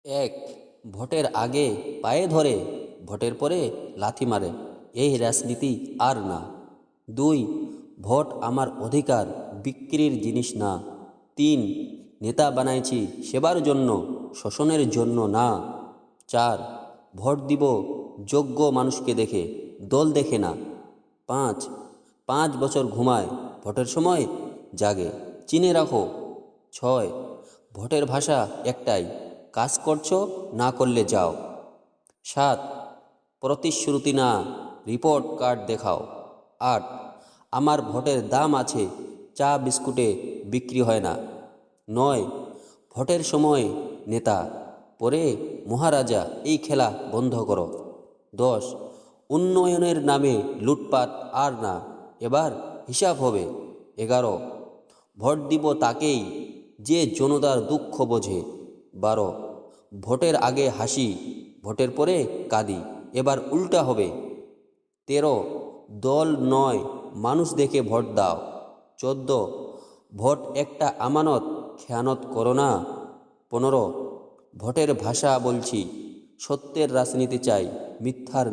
এক, ভোটের আগে পায়ে ধরে, ভোটের পরে লাথি মারে, এই রাজনীতি আর না। দুই, ভোট আমার অধিকার, বিক্রির জিনিস না। তিন, নেতা বানাইছি সেবার জন্য, শোষণের জন্য না। চার, ভোট দিব যোগ্য মানুষকে দেখে, দল দেখে না। পাঁচ, 5 বছর ঘুমায়, ভোটের সময় জাগে, চিনে রাখো। ছয়, ভোটের ভাষা একটাই, কাজ করছো, না করলে যাও। সাত, প্রতিশ্রুতি না, রিপোর্ট কার্ড দেখাও। আট, আমার ভোটের দাম আছে, চা বিস্কুটে বিক্রি হয় না। নয়, ভোটের সময় নেতা, পরে মহারাজা, এই খেলা বন্ধ করো। 10, উন্নয়নের নামে লুটপাট আর না, এবার হিসাব হবে। 11, ভোট দিব তাকেই যে জনতার দুঃখ বোঝে। 12, ভোটের আগে হাসি, ভোটের পরে কাঁদি, এবার উল্টা হবে। 13, দল নয় মানুষ দেখে ভোট দাও। 14, ভোট একটা আমানত, খেয়ানত করো না। 15, ভোটের ভাষা বলছি, সত্যের রাজনীতি চাই, মিথ্যার